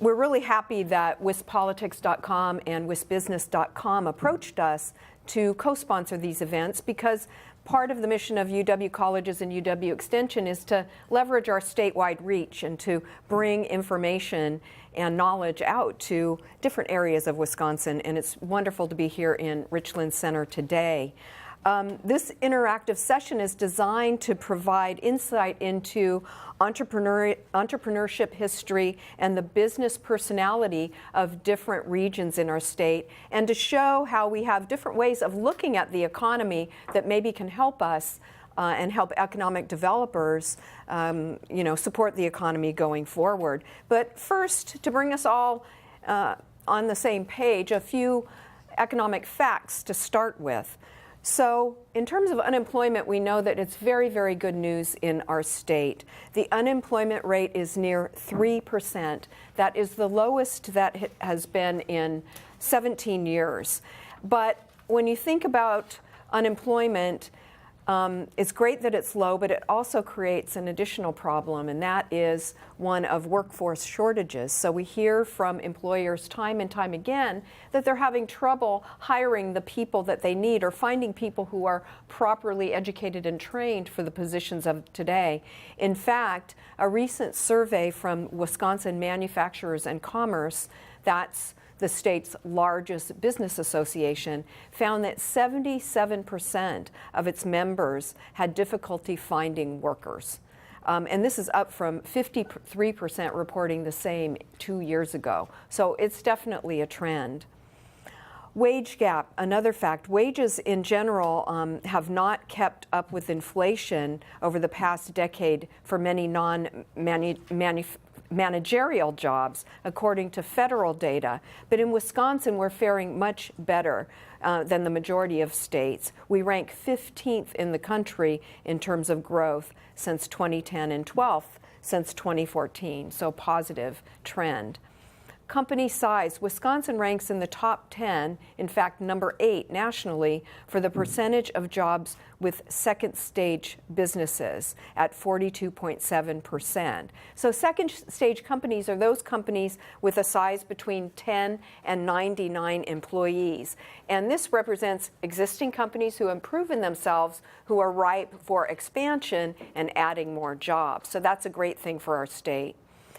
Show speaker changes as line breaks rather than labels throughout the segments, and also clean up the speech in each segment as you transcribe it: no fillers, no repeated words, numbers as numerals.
we're really happy that WISPolitics.com and WISPbusiness.com approached us to co-sponsor these events, because part of the mission of UW Colleges and UW Extension is to leverage our statewide reach and to bring information and knowledge out to different areas of Wisconsin. And it's wonderful to be here in Richland Center today. This interactive session is designed to provide insight into entrepreneurship history and the business personality of different regions in our state, and to show how we have different ways of looking at the economy that maybe can help us and help economic developers support the economy going forward. But first, to bring us all on the same page, a few economic facts to start with. So in terms of unemployment, we know that it's very, very good news in our state. The unemployment rate is near 3%. That is the lowest that has been in 17 years. But when you think about unemployment, it's great that it's low, but it also creates an additional problem, and that is one of workforce shortages. So we hear from employers time and time again that they're having trouble hiring the people that they need, or finding people who are properly educated and trained for the positions of today. In fact, a recent survey from Wisconsin Manufacturers and Commerce, that's the state's largest business association, found that 77% of its members had difficulty finding workers. And this is up from 53% reporting the same 2 years ago. So it's definitely a trend. Wage gap, another fact. Wages in general have not kept up with inflation over the past decade for many managerial jobs, according to federal data. But in Wisconsin, we're faring much better than the majority of states. We rank 15th in the country in terms of growth since 2010 and 12th since 2014, so positive trend. Company size, Wisconsin ranks in the top 10, in fact number 8 nationally, for the percentage of jobs with second stage businesses at 42.7%. So second stage companies are those companies with a size between 10 and 99 employees. And this represents existing companies who have proven themselves, who are ripe for expansion and adding more jobs. So that's a great thing for our state.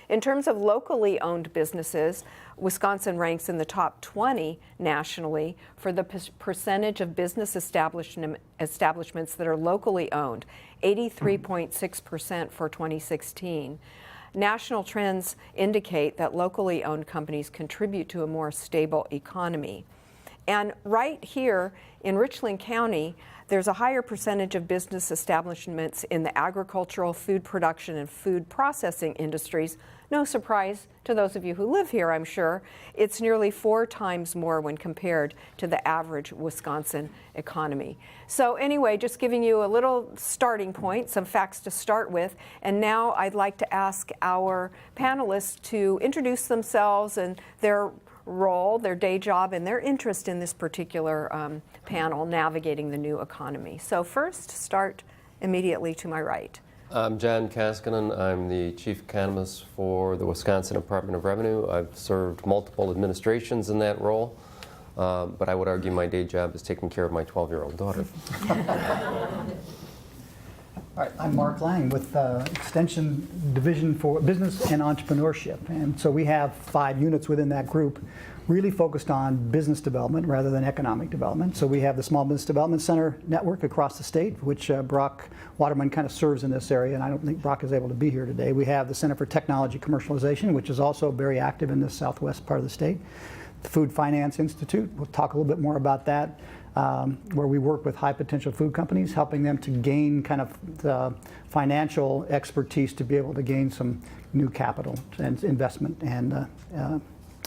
In terms of locally owned businesses, Wisconsin ranks in the top 20 nationally for the percentage of business establishments that are locally owned, 83.6% for 2016. National trends indicate that locally owned companies contribute to a more stable economy. And right here in Richland County, there's a higher percentage of business establishments in the agricultural, food production, and food processing industries. No surprise to those of you who live here, I'm sure. It's nearly 4 times more when compared to the average Wisconsin economy. So anyway, just giving you a little starting point, some facts to start with. And now I'd like to ask our panelists to introduce themselves and their role, their day job, and their interest in this particular panel, Navigating the New Economy. So first, start immediately to my right.
I'm John Kaskinen. I'm the Chief Economist for the Wisconsin Department of Revenue. I've served multiple administrations in that role, but I would argue my day job is taking care of my 12-year-old daughter.
All right, I'm Mark Lang with Extension Division for Business and Entrepreneurship. And so we have 5 units within that group, really focused on business development rather than economic development. So we have the Small Business Development Center network across the state, which Brock Waterman kind of serves in this area, and I don't think Brock is able to be here today. We have the Center for Technology Commercialization, which is also very active in the southwest part of the state. The Food Finance Institute, we'll talk a little bit more about that. Where we work with high potential food companies, helping them to gain kind of the financial expertise to be able to gain some new capital and investment and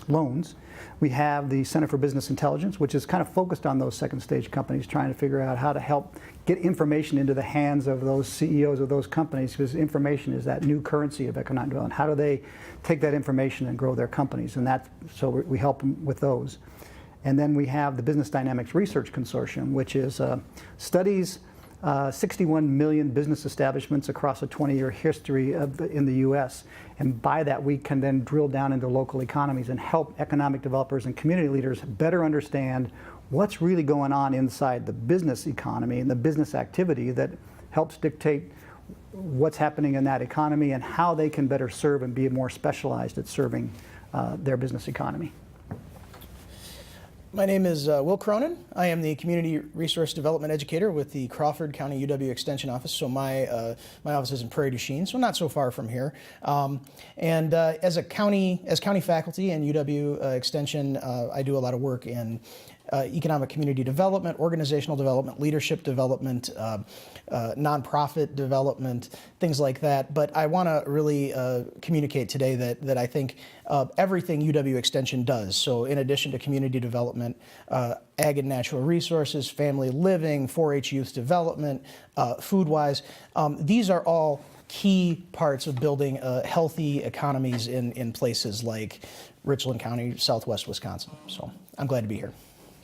loans. We have the Center for Business Intelligence, which is kind of focused on those second stage companies, trying to figure out how to help get information into the hands of those CEOs of those companies, because information is that new currency of economic development. How do they take that information and grow their companies? And so we help them with those. And then we have the Business Dynamics Research Consortium, which is studies 61 million business establishments across a 20-year history in the U.S. And by that, we can then drill down into local economies and help economic developers and community leaders better understand what's really going on inside the business economy and the business activity that helps dictate what's happening in that economy and how they can better serve and be more specialized at serving their business economy.
My name is Will Cronin. I am the Community Resource Development Educator with the Crawford County UW Extension Office. So my office is in Prairie du Chien, so not so far from here. As county faculty in UW Extension, I do a lot of work in economic community development, organizational development, leadership development, nonprofit development, things like that. But I want to really communicate today that I think everything UW Extension does, so in addition to community development, ag and natural resources, family living, 4-H youth development, food-wise, these are all key parts of building healthy economies in places like Richland County, Southwest Wisconsin. So I'm glad to be here.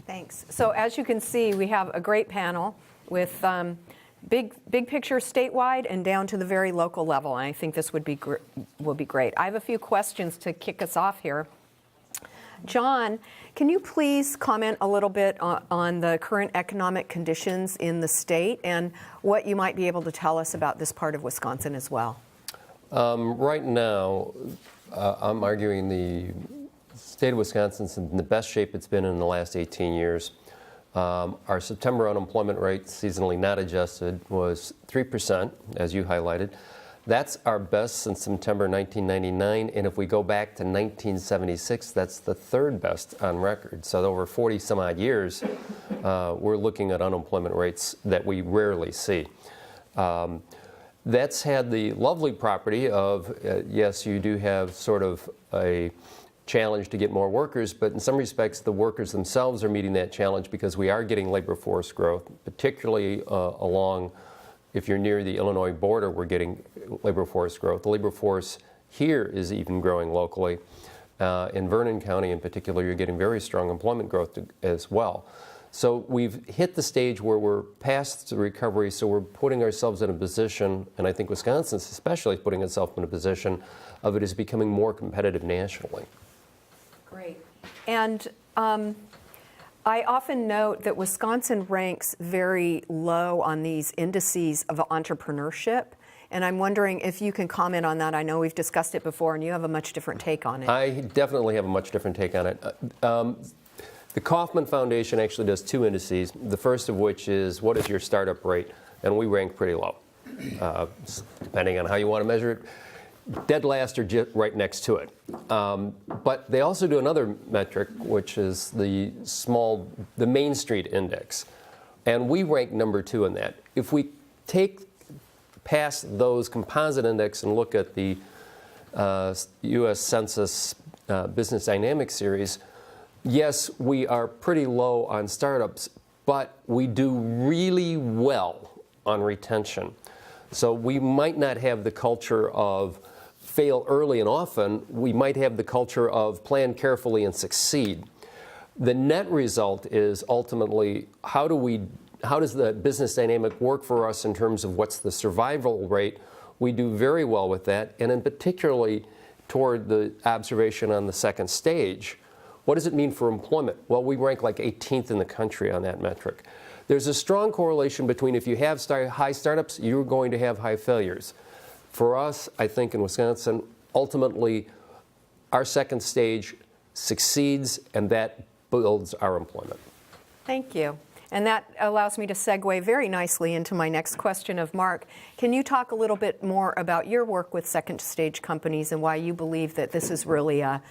Thanks. So as you can see, we have a great panel with big picture statewide and down to the very local level. And I think this will be great. I have a few questions to kick us off here. John, can you please comment a little bit on the current economic conditions in the state and what you might be able to tell us about this part of Wisconsin as well?
Right now, I'm arguing the state of Wisconsin's in the best shape it's been in the last 18 years. Our September unemployment rate, seasonally not adjusted, was 3%, as you highlighted. That's our best since September 1999, and if we go back to 1976, that's the third best on record. So over 40 some odd years, we're looking at unemployment rates that we rarely see. That's had the lovely property of, yes, you do have sort of a challenge to get more workers, but in some respects the workers themselves are meeting that challenge because we are getting labor force growth, particularly along, if you're near the Illinois border, we're getting labor force growth. The labor force here is even growing locally. In Vernon County in particular, you're getting very strong employment growth as well. So we've hit the stage where we're past the recovery, so we're putting ourselves in a position, and I think Wisconsin's especially putting itself in a position of it is becoming more competitive nationally.
Great. And I often note that Wisconsin ranks very low on these indices of entrepreneurship. And I'm wondering if you can comment on that. I know we've discussed it before and you have a much different take on it.
I definitely have a much different take on it. The Kauffman Foundation actually does two indices, the first of which is what is your startup rate? And we rank pretty low, depending on how you want to measure it. Dead last or right next to it. But they also do another metric, which is the Main Street Index. And we rank number 2 in that. If we take past those composite index and look at the U.S. Census Business Dynamics Series, yes, we are pretty low on startups, but we do really well on retention. So we might not have the culture of fail early and often. We might have the culture of plan carefully and succeed. The net result is ultimately how does the business dynamic work for us in terms of what's the survival rate? We do very well with that, and in particularly toward the observation on the second stage. What does it mean for employment? Well, we rank like 18th in the country on that metric. There's a strong correlation between if you have high startups, you're going to have high failures. For us, I think in Wisconsin, ultimately, our second stage succeeds, and that builds our employment.
Thank you. And that allows me to segue very nicely into my next question of Mark. Can you talk a little bit more about your work with second stage companies and why you believe that this is really a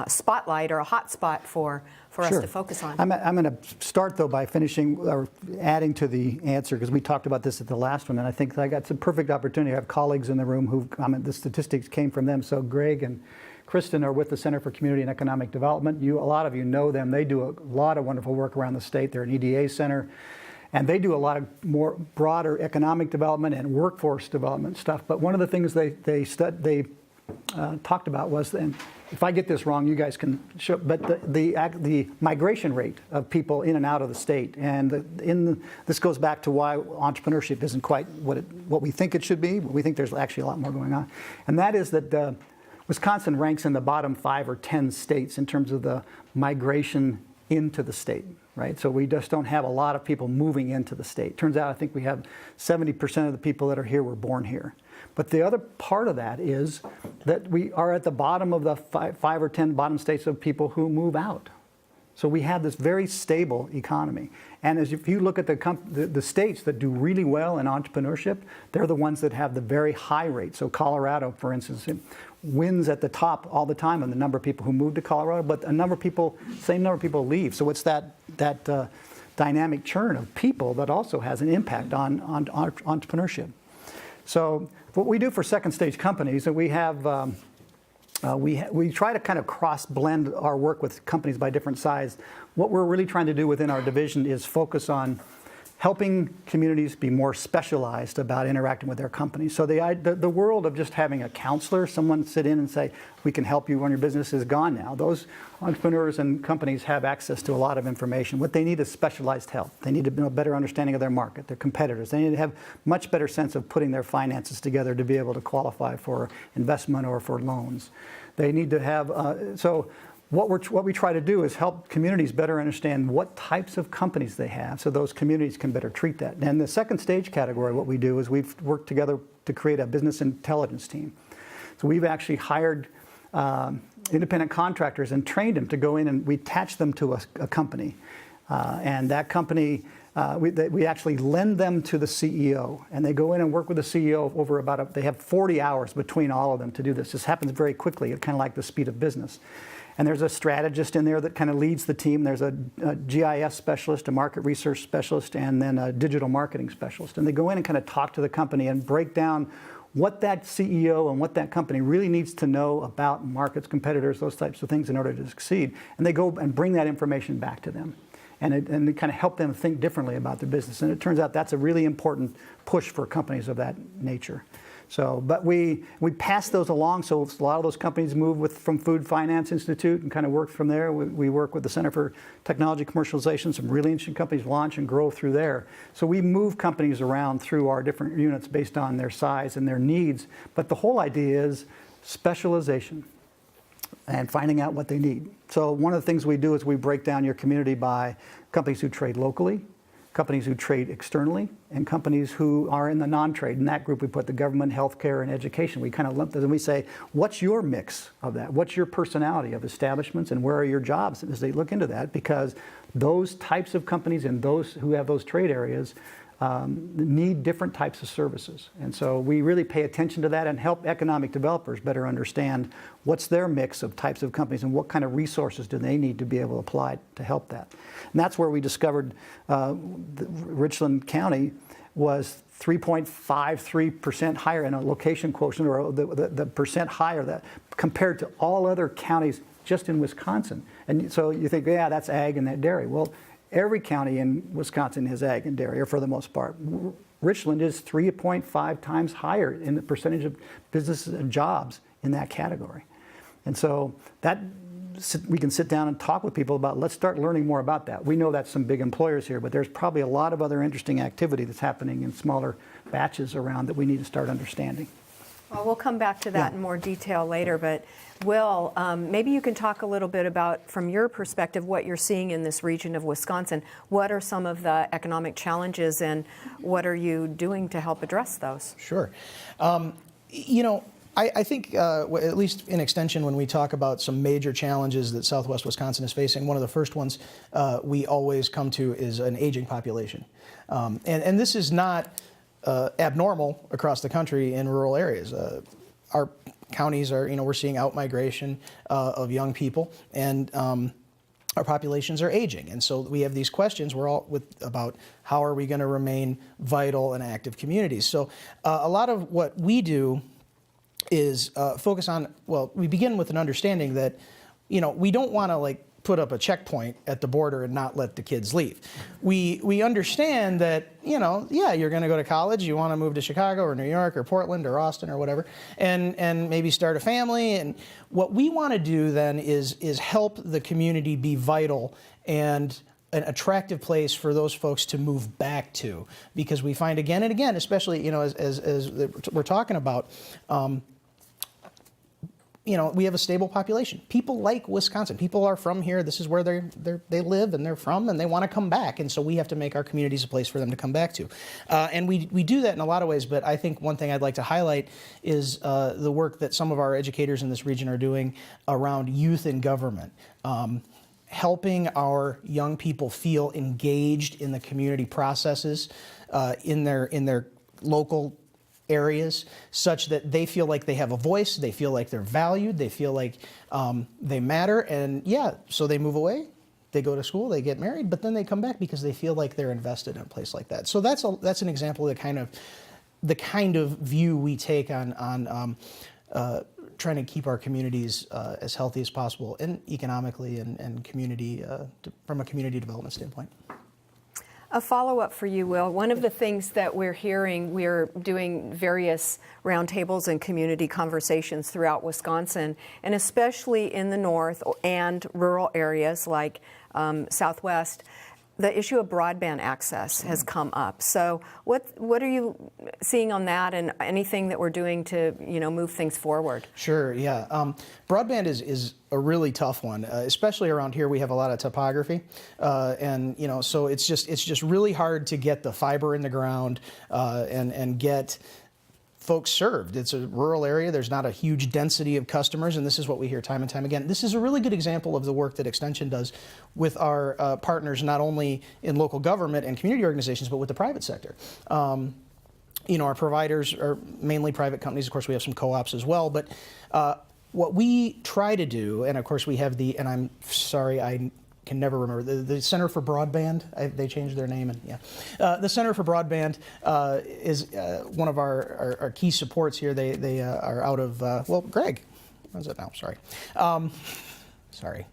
spotlight or a hot spot for us to focus on?
I'm going to start, though, by finishing or adding to the answer, because we talked about this at the last one, and I think I got some perfect opportunity. I have colleagues in the room who, the statistics came from them. So Greg and Kristen are with the Center for Community and Economic Development. A lot of you know them. They do a lot of wonderful work around the state. They're an EDA center. And they do a lot of more broader economic development and workforce development stuff. But one of the things they talked about was, and if I get this wrong, you guys can show, but the migration rate of people in and out of the state, and this goes back to why entrepreneurship isn't quite what we think it should be. We think there's actually a lot more going on, and that is that Wisconsin ranks in the bottom 5 or 10 states in terms of the migration into the state. Right, so we just don't have a lot of people moving into the state. Turns out, I think we have 70% of the people that are here were born here. But the other part of that is that we are at the bottom of the 5 or 10 bottom states of people who move out. So we have this very stable economy. And if you look at the states that do really well in entrepreneurship, they're the ones that have the very high rate. So Colorado, for instance, wins at the top all the time on the number of people who move to Colorado, but same number of people leave. So it's that dynamic churn of people that also has an impact on entrepreneurship. So what we do for second stage companies, and we have we try to kind of cross-blend our work with companies by different size. What we're really trying to do within our division is focus on helping communities be more specialized about interacting with their companies. So the world of just having a counselor, someone sit in and say, we can help you run your business, is gone now. Those entrepreneurs and companies have access to a lot of information. What they need is specialized help. They need to have a better understanding of their market, their competitors. They need to have much better sense of putting their finances together to be able to qualify for investment or for loans. They need to have, what we try to do is help communities better understand what types of companies they have so those communities can better treat that. And the second stage category, what we do is we've worked together to create a business intelligence team. So we've actually hired independent contractors and trained them to go in, and we attach them to a company. And that company, we actually lend them to the CEO, and they go in and work with the CEO over they have 40 hours between all of them to do this. This happens very quickly, kind of like the speed of business. And there's a strategist in there that kind of leads the team. There's a GIS specialist, a market research specialist, and then a digital marketing specialist. And they go in and kind of talk to the company and break down what that CEO and what that company really needs to know about markets, competitors, those types of things in order to succeed. And they go and bring that information back to them. And they kind of help them think differently about their business. And it turns out that's a really important push for companies of that nature. So, but we pass those along, so a lot of those companies move from Food Finance Institute and kind of work from there. We work with the Center for Technology Commercialization. Some really interesting companies launch and grow through there. So we move companies around through our different units based on their size and their needs. But the whole idea is specialization and finding out what they need. So one of the things we do is we break down your community by companies who trade locally, companies who trade externally, and companies who are in the non-trade. In that group, we put the government, healthcare, and education. We kind of lump those and we say, what's your mix of that? What's your personality of establishments, and where are your jobs as they look into that? Because those types of companies and those who have those trade areas need different types of services. And so we really pay attention to that and help economic developers better understand what's their mix of types of companies and what kind of resources do they need to be able to apply to help that. And that's where we discovered Richland County was 3.53% higher in a location quotient, or the percent higher that compared to all other counties just in Wisconsin. And so you think, yeah, that's ag and that dairy. Well, every county in Wisconsin has ag and dairy, or for the most part. Richland is 3.5 times higher in the percentage of businesses and jobs in that category. And so that we can sit down and talk with people about, let's start learning more about that. We know that's some big employers here, but there's probably a lot of other interesting activity that's happening in smaller batches around that we need to start understanding.
Well, we'll come back to that in more detail later, but Will, maybe you can talk a little bit about, from your perspective, what you're seeing in this region of Wisconsin. What are some of the economic challenges, and what are you doing to help address those?
Sure. I think, at least in extension, when we talk about some major challenges that Southwest Wisconsin is facing, one of the first ones we always come to is an aging population. And this is not abnormal across the country in rural areas. Our counties are, we're seeing out-migration of young people, and our populations are aging. And so we have these questions about how are we going to remain vital and active communities. So a lot of what we do is focus on, we begin with an understanding that, we don't want to put up a checkpoint at the border and not let the kids leave. We understand that, you know, yeah, you're going to go to college, you want to move to Chicago or New York or Portland or Austin or whatever, and maybe start a family. And what we want to do then is help the community be vital and an attractive place for those folks to move back to, because we find again and again, especially, you know, as we're talking about, you know, we have a stable population. People like Wisconsin. People are from here. This is where they live and they're from, and they want to come back. And so we have to make our communities a place for them to come back to. And we do that in a lot of ways, but I think one thing I'd like to highlight is the work that some of our educators in this region are doing around youth in government. Helping our young people feel engaged in the community processes in their local areas, such that they feel like they have a voice, they feel like they're valued, they feel like they matter, and yeah, so they move away, they go to school, they get married, but then they come back because they feel like they're invested in a place like that. So that's an example of the kind of view we take on trying to keep our communities as healthy as possible, and economically and community from a community development standpoint.
A follow-up for you, Will. One of the things that we're hearing, we're doing various roundtables and community conversations throughout Wisconsin, and especially in the north and rural areas like Southwest, the issue of broadband access has come up. So what are you seeing on that, and anything that we're doing to, you know, move things forward?
Sure, yeah. Broadband is a really tough one, especially around here. We have a lot of topography, and you know, so it's just really hard to get the fiber in the ground and get folks served. It's a rural area. There's not a huge density of customers, and this is what we hear time and time again. This is a really good example of the work that Extension does with our partners, not only in local government and community organizations, but with the private sector. You know, our providers are mainly private companies. Of course, we have some co-ops as well, but what we try to do, and of course we have and I'm sorry, I can never remember, the Center for Broadband, they changed their name, and yeah. The Center for Broadband is one of our key supports here. They are out of, well, Greg, where's it now? Sorry. Sorry.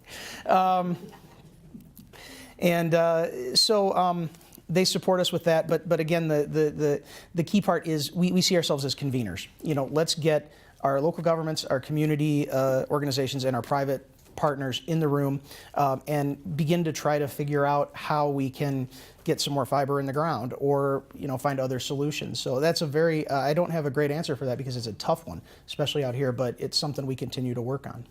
So they support us with that, but again, the key part is we see ourselves as conveners. You know, let's get our local governments, our community organizations, and our private partners in the room and begin to try to figure out how we can get some more fiber in the ground, or, you know, find other solutions. So that's a very, I don't have a great answer for that because it's a tough one, especially out here, but it's something we continue to work on.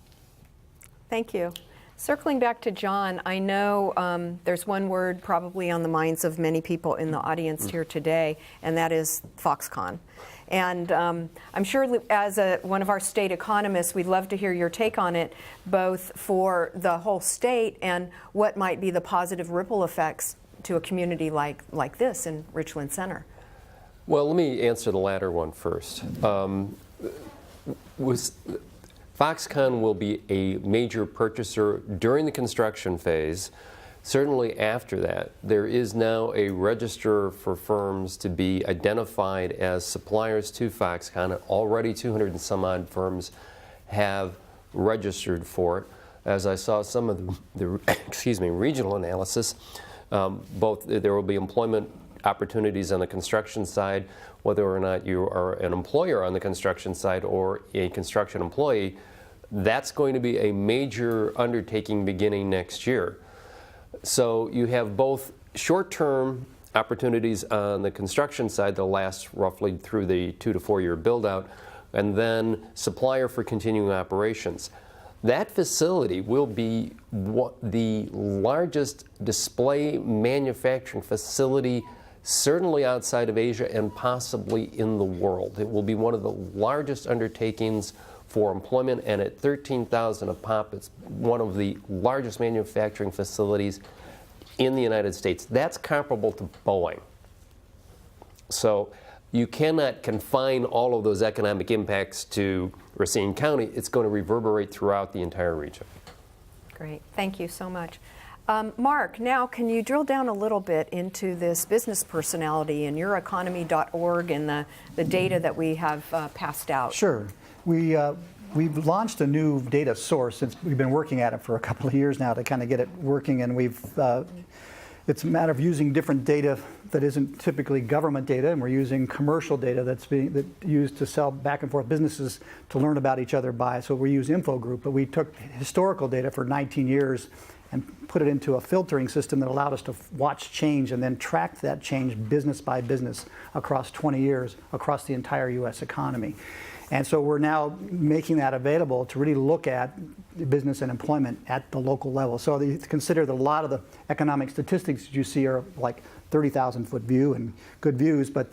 Thank you. Circling back to John, I know there's one word probably on the minds of many people in the audience here today, and that is Foxconn. And I'm sure as one of our state economists, we'd love to hear your take on it, both for the whole state and what might be the positive ripple effects to a community like this in Richland Center.
Well, let me answer the latter one first. Foxconn will be a major purchaser during the construction phase. Certainly after that, there is now a register for firms to be identified as suppliers to Foxconn. Already 200 and some odd firms have registered for it. As I saw some of the regional analysis, both there will be employment opportunities on the construction side, whether or not you are an employer on the construction side or a construction employee. That's going to be a major undertaking beginning next year. So you have both short-term opportunities on the construction side that last roughly through the 2 to 4 year build-out, and then supplier for continuing operations. That facility will be the largest display manufacturing facility, certainly outside of Asia and possibly in the world. It will be one of the largest undertakings for employment, and at 13,000 a pop, it's one of the largest manufacturing facilities in the United States. That's comparable to Boeing. So you cannot confine all of those economic impacts to Racine County. It's going to reverberate throughout the entire region.
Great, thank you so much. Mark, now can you drill down a little bit into this business personality and youreconomy.org and the data that we have passed out?
Sure. We we've launched a new data source since we've been working at it for a couple of years now to kind of get it working, and it's a matter of using different data that isn't typically government data, and we're using commercial data that's used to sell back and forth businesses to learn about each other by. So we use InfoGroup, but we took historical data for 19 years and put it into a filtering system that allowed us to watch change and then track that change business by business across 20 years across the entire U.S. economy. And so we're now making that available to really look at business and employment at the local level. So you consider that a lot of the economic statistics that you see are like 30,000-foot view and good views, but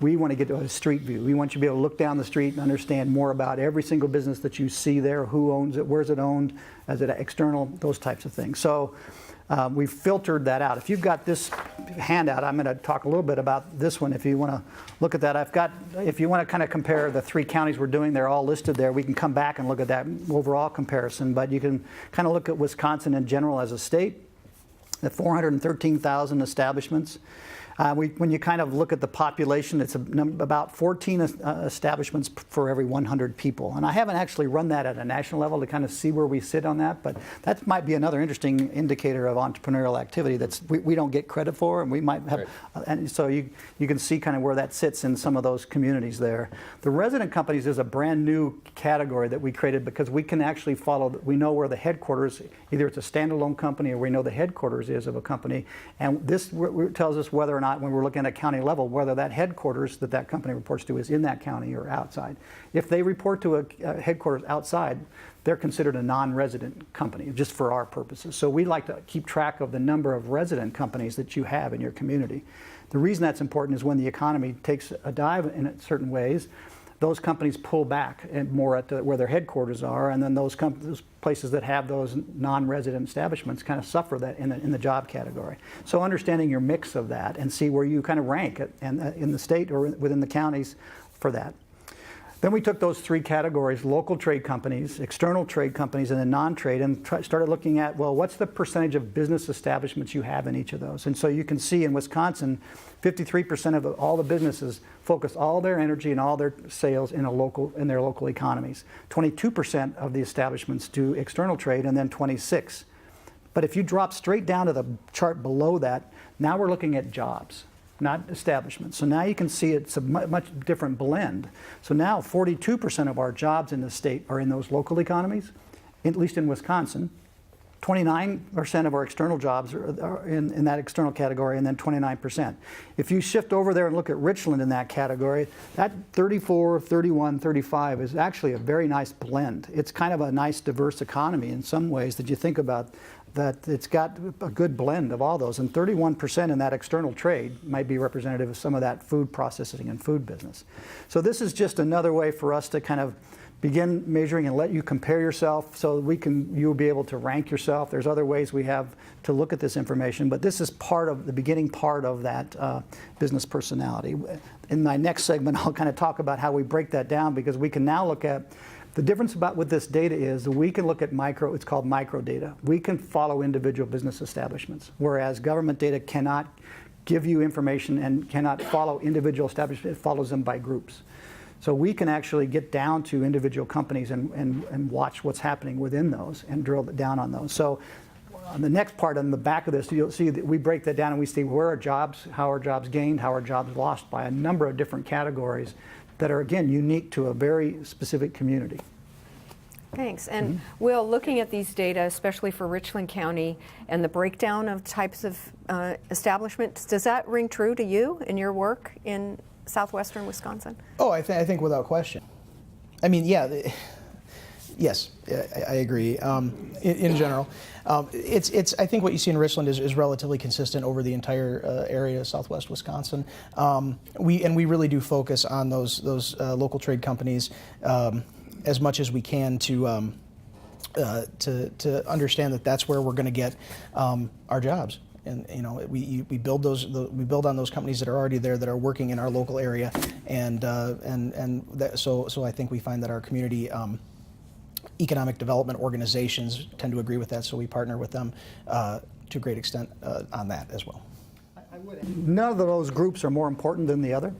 we want to get to a street view. We want you to be able to look down the street and understand more about every single business that you see there, who owns it, where's it owned, is it external, those types of things. So we've filtered that out. If you've got this handout, I'm going to talk a little bit about this one if you want to look at that. If you want to kind of compare the 3 counties we're doing, they're all listed there. We can come back and look at that overall comparison, but you can kind of look at Wisconsin in general as a state, the 413,000 establishments. When you kind of look at the population, it's about 14 establishments for every 100 people. And I haven't actually run that at a national level to kind of see where we sit on that, but that might be another interesting indicator of entrepreneurial activity that we don't get credit for, and we might have. Right. And so you can see kind of where that sits in some of those communities there. The resident companies is a brand new category that we created because we can actually we know where the headquarters, either it's a standalone company or we know the headquarters is of a company, and this tells us whether or not, when we're looking at county level, whether that headquarters that company reports to is in that county or outside. If they report to a headquarters outside, they're considered a non-resident company, just for our purposes. So we like to keep track of the number of resident companies that you have in your community. The reason that's important is when the economy takes a dive in certain ways, those companies pull back and more at where their headquarters are, and then those places that have those non-resident establishments kind of suffer that in the job category. So understanding your mix of that and see where you kind of rank it in the state or within the counties for that. Then we took those 3 categories, local trade companies, external trade companies, and then non-trade, and started looking at, well, what's the percentage of business establishments you have in each of those? And so you can see in Wisconsin, 53% of all the businesses focus all their energy and all their sales in their local economies. 22% of the establishments do external trade, and then 26%. But if you drop straight down to the chart below that, now we're looking at jobs, not establishments. So now you can see it's a much different blend. So now 42% of our jobs in the state are in those local economies, at least in Wisconsin. 29% of our external jobs are in that external category, and then 29%. If you shift over there and look at Richland in that category, that 34, 31, 35 is actually a very nice blend. It's kind of a nice diverse economy in some ways that you think about, that it's got a good blend of all those. And 31% in that external trade might be representative of some of that food processing and food business. So this is just another way for us to kind of begin measuring and let you compare yourself so you'll be able to rank yourself. There's other ways we have to look at this information, but this is part of the beginning part of that business personality. In my next segment, I'll kind of talk about how we break that down, because we can now look at the difference with this data is we can look at it's called micro data. We can follow individual business establishments, whereas government data cannot give you information and cannot follow individual establishments. It follows them by groups. So we can actually get down to individual companies and watch what's happening within those and drill down on those. So on the next part, on the back of this, you'll see that we break that down and we see where are jobs, how are jobs gained, how are jobs lost by a number of different categories that are, again, unique to a very specific community.
Thanks. And Will, looking at these data, especially for Richland County and the breakdown of types of establishments, does that ring true to you in your work in southwestern Wisconsin?
Oh, I think without question. I mean, yeah, yes, I agree. In general, it's. I think what you see in Richland is relatively consistent over the entire area of southwest Wisconsin. We really do focus on those local trade companies as much as we can to understand that that's where we're going to get our jobs. And we build on those companies that are already there, that are working in our local area, so I think we find that our community economic development organizations tend to agree with that. So we partner with them to a great extent on that as well.
None of those groups are more important than the other.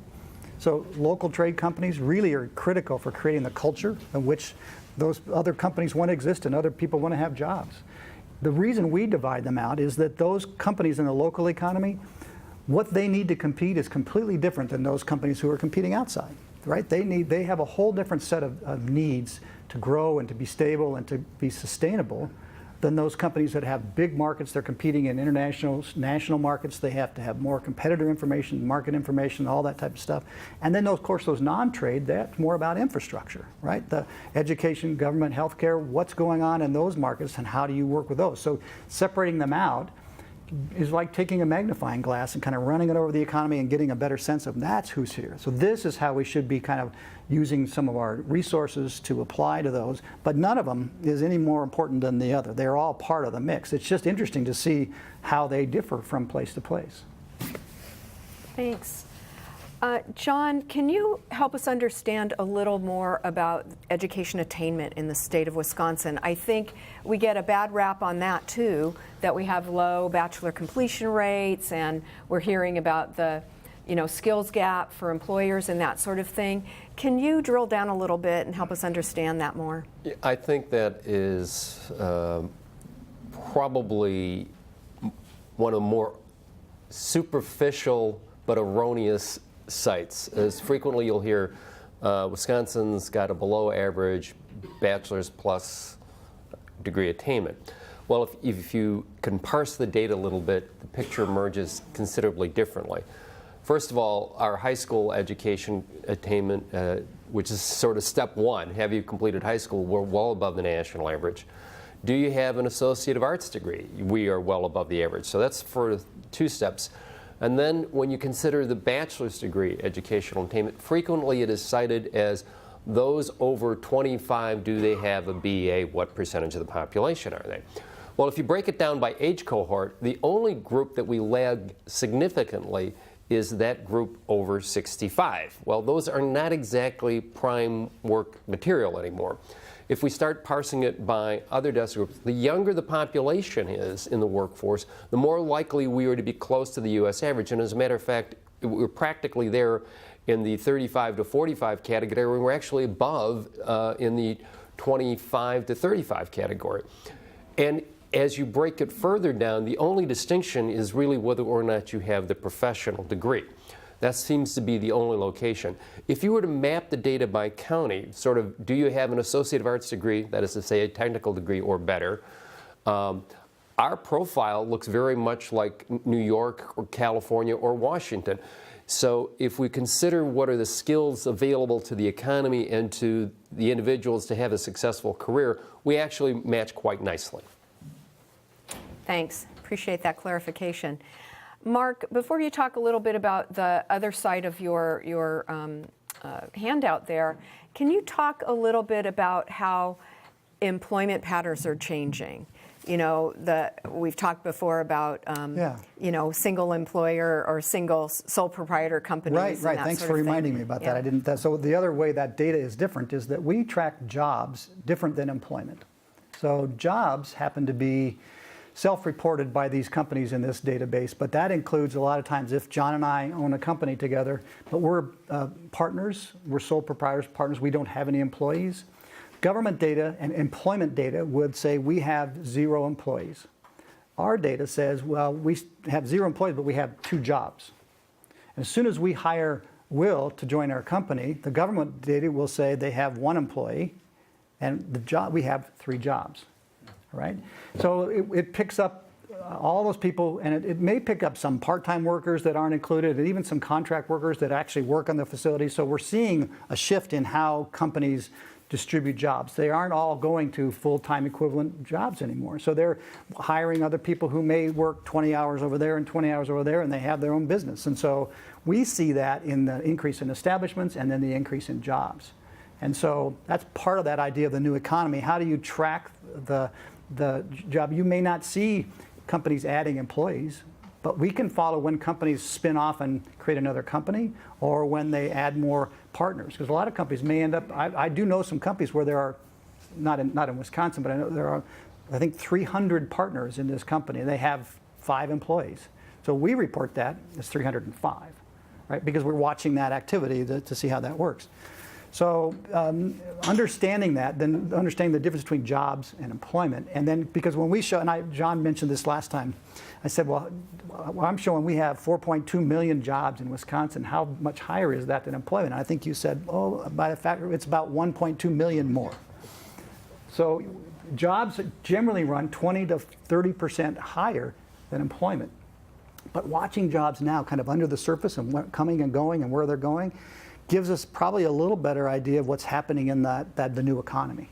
So local trade companies really are critical for creating the culture in which Those other companies want to exist and other people want to have jobs. The reason we divide them out is that those companies in the local economy, what they need to compete is completely different than those companies who are competing outside, right? They have a whole different set of needs to grow and to be stable and to be sustainable than those companies that have big markets. They're competing in international, national markets. They have to have more competitor information, market information, all that type of stuff. And then, of course, those non-trade, that's more about infrastructure, right? The education, government, healthcare, what's going on in those markets and how do you work with those? So separating them out is like taking a magnifying glass and kind of running it over the economy and getting a better sense of that's who's here. So this is how we should be kind of using some of our resources to apply to those, but none of them is any more important than the other. They're all part of the mix. It's just interesting to see how they differ from place to place.
Thanks. John, can you help us understand a little more about education attainment in the state of Wisconsin? I think we get a bad rap on that too, that we have low bachelor completion rates, and we're hearing about the skills gap for employers and that sort of thing. Can you drill down a little bit and help us understand that more?
I think that is probably one of the more superficial but erroneous sites. As frequently you'll hear Wisconsin's got a below average bachelor's plus degree attainment. Well, if you can parse the data a little bit, the picture emerges considerably differently. First of all, our high school education attainment, which is sort of step one, have you completed high school? We're well above the national average. Do you have an Associate of Arts degree? We are well above the average. So that's for 2 steps. And then when you consider the bachelor's degree educational attainment, frequently it is cited as those over 25, do they have a BA? What percentage of the population are they? Well, if you break it down by age cohort, the only group that we lag significantly is that group over 65. Well, those are not exactly prime work material anymore. If we start parsing it by other desk groups, the younger the population is in the workforce, the more likely we are to be close to the U.S. average. And as a matter of fact, we're practically there in the 35 to 45 category. We're actually above in the 25 to 35 category. And as you break it further down, the only distinction is really whether or not you have the professional degree. That seems to be the only location. If you were to map the data by county, sort of, do you have an Associate of Arts degree, that is to say a technical degree or better, our profile looks very much like New York or California or Washington. So if we consider what are the skills available to the economy and to the individuals to have a successful career, we actually match quite nicely.
Thanks. Appreciate that clarification. Mark, before you talk a little bit about the other side of your handout there, can you talk a little bit about how employment patterns are changing? We've talked before about single employer or single sole proprietor companies.
Right. Thanks for reminding me about that. I didn't. So the other way that data is different is that we track jobs different than employment. So jobs happen to be self-reported by these companies in this database, but that includes a lot of times if John and I own a company together, but we're partners, we're sole proprietors, partners, we don't have any employees. Government data and employment data would say we have 0 employees. Our data says, well, we have 0 employees, but we have 2 jobs. And as soon as we hire Will to join our company, the government data will say they have 1 employee, and we have 3 jobs. Right? So it picks up all those people, and it may pick up some part-time workers that aren't included, and even some contract workers that actually work on the facility. So we're seeing a shift in how companies distribute jobs. They aren't all going to full-time equivalent jobs anymore. So they're hiring other people who may work 20 hours over there and 20 hours over there, and they have their own business. And so we see that in the increase in establishments and then the increase in jobs. And so that's part of that idea of the new economy. How do you track the job? You may not see companies adding employees, but we can follow when companies spin off and create another company, or when they add more partners. Because a lot of companies may end up, I do know some companies where there are, not in Wisconsin, but I know there are, I think, 300 partners in this company. They have 5 employees. So we report that as 305, right? Because we're watching that activity to see how that works. So understanding that, then understanding the difference between jobs and employment, and then because when we show, and John mentioned this last time, I said, well, I'm showing we have 4.2 million jobs in Wisconsin. How much higher is that than employment? And I think you said, oh, by the fact it's about 1.2 million more. So jobs generally run 20 to 30% higher than employment. But watching jobs now kind of under the surface and what coming and going and where they're going gives us probably a little better idea of what's happening in the new economy.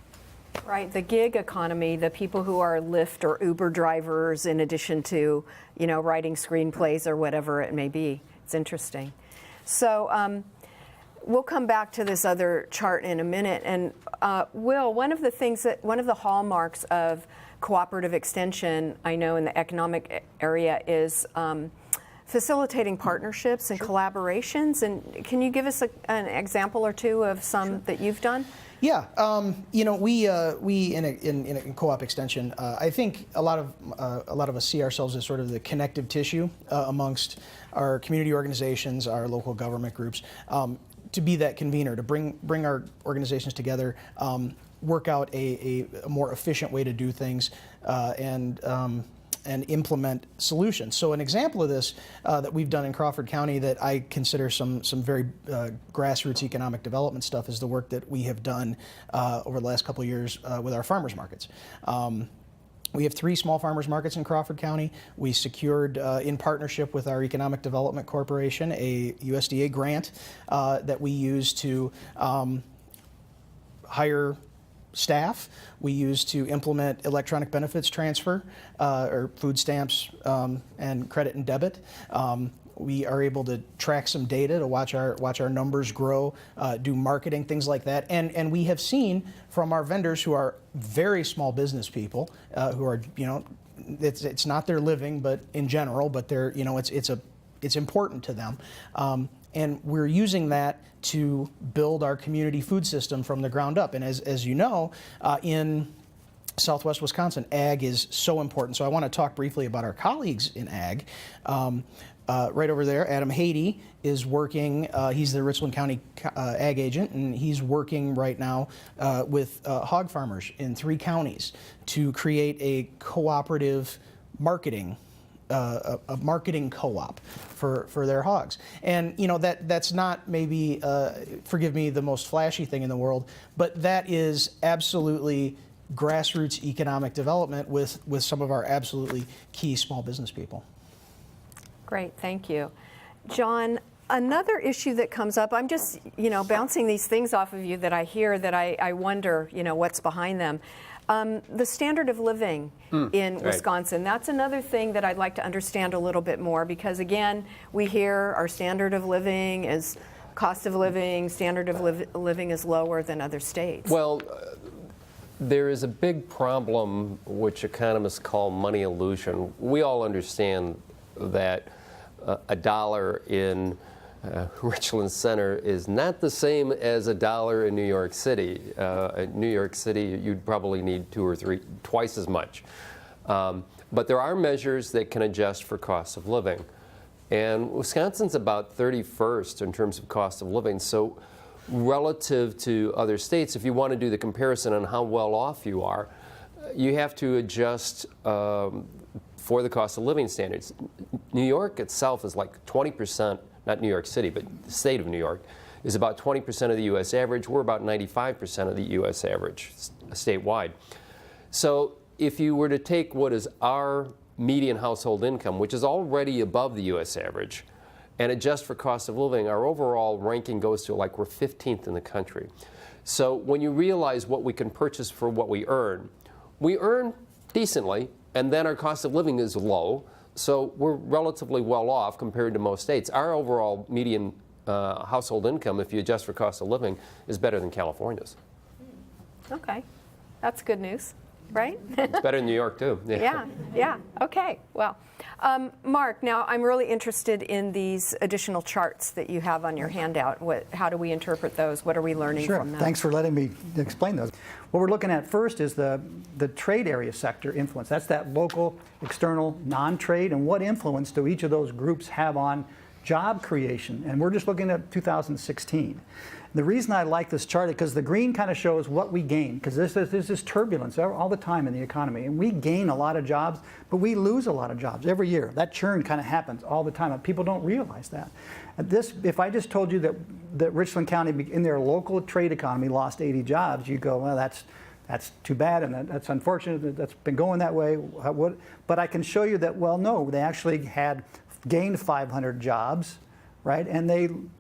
Right, the gig economy, the people who are Lyft or Uber drivers in addition to, writing screenplays or whatever it may be. It's interesting. So we'll come back to this other chart in a minute. And Will, one of the hallmarks of cooperative extension, I know in the economic area, is facilitating partnerships and collaborations. And can you give us an example or two of some that you've done?
Yeah, we in co-op extension, I think a lot of us see ourselves as sort of the connective tissue amongst our community organizations, our local government groups, to be that convener, to bring our organizations together, work out a more efficient way to do things, and implement solutions. So an example of this that we've done in Crawford County that I consider some very grassroots economic development stuff is the work that we have done over the last couple of years with our farmers markets. We have 3 small farmers markets in Crawford County. We secured, in partnership with our Economic Development Corporation, a USDA grant that we use to hire staff. We use to implement electronic benefits transfer, or food stamps and credit and debit. We are able to track some data to watch our numbers grow, do marketing, things like that. And we have seen from our vendors who are very small business people, who are, it's not their living, but in general, but they're, it's important to them. And we're using that to build our community food system from the ground up. And as you know, in Southwest Wisconsin, ag is so important. So I want to talk briefly about our colleagues in ag. Right over there, Adam Haiti is working, he's the Richland County ag agent, and he's working right now with hog farmers in 3 counties to create a cooperative marketing a marketing co-op for their hogs. And that's not maybe, forgive me, the most flashy thing in the world, but that is absolutely grassroots economic development with some of our absolutely key small business people.
Great, thank you. John, another issue that comes up, I'm just, bouncing these things off of you that I hear that I wonder, what's behind them. The standard of living in Wisconsin, that's another thing that I'd like to understand a little bit more, because again, we hear our standard of living is cost of living, standard of living is lower than other states.
Well, there is a big problem which economists call money illusion. We all understand that a dollar in Richland Center is not the same as a dollar in New York City. In New York City, you'd probably need 2 or 3, twice as much. But there are measures that can adjust for cost of living. And Wisconsin's about 31st in terms of cost of living. So relative to other states, if you want to do the comparison on how well off you are, you have to adjust for the cost of living standards. New York itself is like 20%, not New York City, but the state of New York, is about 20% of the U.S. average. We're about 95% of the U.S. average statewide. So if you were to take what is our median household income, which is already above the U.S. average, and adjust for cost of living, our overall ranking goes to like we're 15th in the country. So when you realize what we can purchase for what we earn decently, and then our cost of living is low, so we're relatively well off compared to most states. Our overall median household income, if you adjust for cost of living, is better than California's.
Okay, that's good news, right?
It's better than New York, too.
Yeah, okay, well. Mark, now I'm really interested in these additional charts that you have on your handout. How do we interpret those? What are we learning from them?
Thanks for letting me explain those. What we're looking at first is the trade area sector influence. That's that local, external, non-trade, and what influence do each of those groups have on job creation? And we're just looking at 2016. The reason I like this chart is because the green kind of shows what we gain, because there's this turbulence all the time in the economy. And we gain a lot of jobs, but we lose a lot of jobs every year. That churn kind of happens all the time, and people don't realize that. If I just told you that Richland County, in their local trade economy, lost 80 jobs, you go, well, that's too bad, and that's unfortunate. That's been going that way. But I can show you that, well, no, they actually had gained 500 jobs, right? And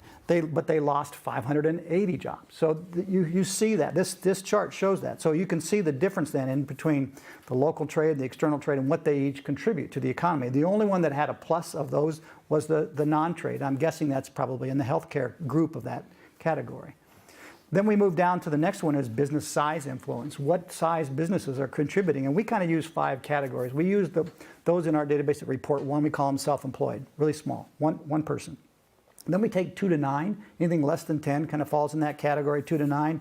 but they lost 580 jobs. So you see that. This chart shows that. So you can see the difference then in between the local trade, the external trade, and what they each contribute to the economy. The only one that had a plus of those was the non-trade. I'm guessing that's probably in the healthcare group of that category. Then we move down to the next one is business size influence. What size businesses are contributing? And we kind of use 5 categories. We use those in our database at report 1. We call them self-employed, really small, one person. Then we take 2 to 9. Anything less than 10 kind of falls in that category, 2 to 9.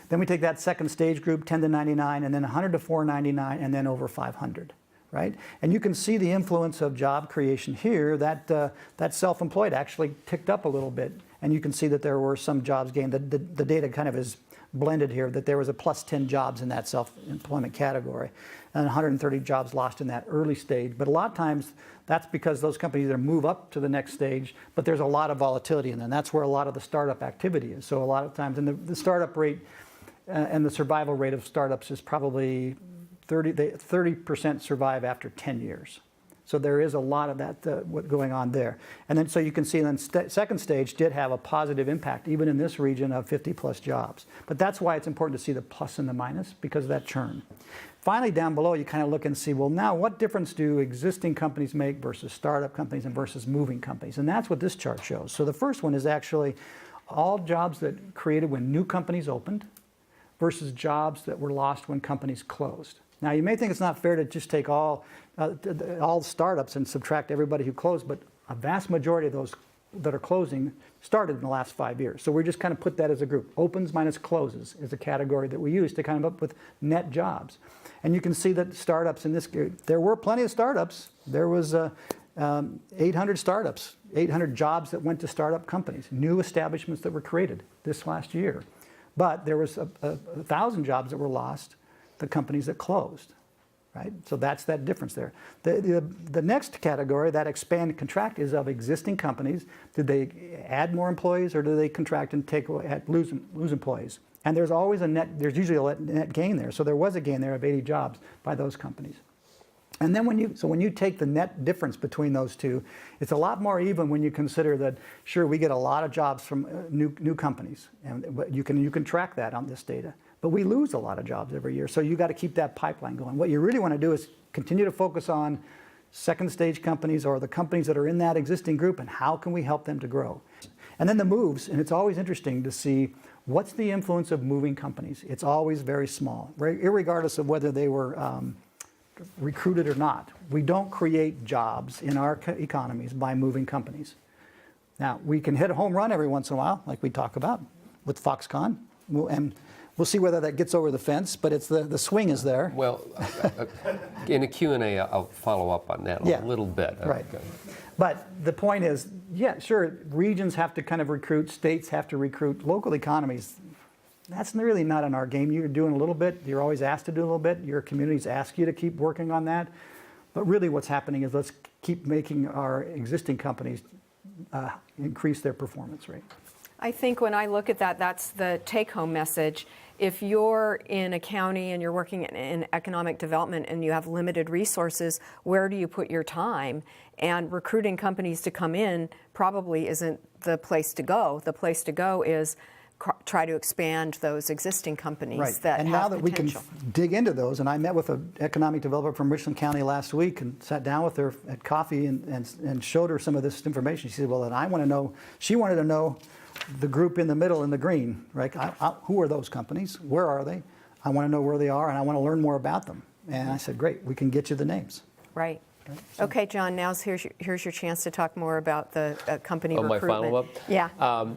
Then we take that second stage group, 10 to 99, and then 100 to 499, and then over 500. Right? And you can see the influence of job creation here. That self-employed actually ticked up a little bit. And you can see that there were some jobs gained. The data kind of is blended here, that there was a plus 10 jobs in that self-employment category and 130 jobs lost in that early stage. But a lot of times that's because those companies either move up to the next stage, but there's a lot of volatility in them. That's where a lot of the startup activity is. So a lot of times, and the startup rate and the survival rate of startups is probably 30% survive after 10 years. So there is a lot of that going on there. And then so you can see then second stage did have a positive impact, even in this region, of 50 plus jobs. But that's why it's important to see the plus and the minus, because of that churn. Finally, down below, you kind of look and see, well, now what difference do existing companies make versus startup companies and versus moving companies? And that's what this chart shows. So the first one is actually all jobs that created when new companies opened versus jobs that were lost when companies closed. Now, you may think it's not fair to just take all startups and subtract everybody who closed, but a vast majority of those that are closing started in the last 5 years. So we just kind of put that as a group. Opens minus closes is a category that we use to kind of up with net jobs. And you can see that startups in this group, there were plenty of startups. There was 800 startups, 800 jobs that went to startup companies, new establishments that were created this last year. But there was 1,000 jobs that were lost, the companies that closed, right? So that's that difference there. The next category, that expand and contract, is of existing companies. Did they add more employees, or do they contract and lose employees? And there's always there's usually a net gain there. So there was a gain there of 80 jobs by those companies. And then when you take the net difference between those two, it's a lot more even when you consider that, sure, we get a lot of jobs from new companies, but you can track that on this data. But we lose a lot of jobs every year, so you got to keep that pipeline going. What you really want to do is continue to focus on second stage companies or the companies that are in that existing group, and how can we help them to grow. And then the moves, and it's always interesting to see what's the influence of moving companies. It's always very small, irregardless of whether they were recruited or not. We don't create jobs in our economies by moving companies. Now, we can hit a home run every once in a while, like we talk about with Foxconn, and we'll see whether that gets over the fence, but it's the swing is there.
Well, in a Q&A, I'll follow up on that a little bit.
Right. But the point is, yeah, sure, regions have to kind of recruit, states have to recruit, local economies, that's really not in our game. You're doing a little bit, you're always asked to do a little bit, your communities ask you to keep working on that. But really what's happening is let's keep making our existing companies increase their performance rate.
I think when I look at that, that's the take-home message. If you're in a county and you're working in economic development and you have limited resources, where do you put your time? And recruiting companies to come in probably isn't the place to go. The place to go is try to expand those existing companies that have potential.
And now that we can dig into those, and I met with an economic developer from Richland County last week and sat down with her at coffee and showed her some of this information. She said, well, then I want to know, she wanted to know the group in the middle in the green, right? Who are those companies? Where are they? I want to know where they are, and I want to learn more about them. And I said, great, we can get you the names.
Right. So. Okay, John, now here's your chance to talk more about the company recruitment.
My follow-up?
Yeah.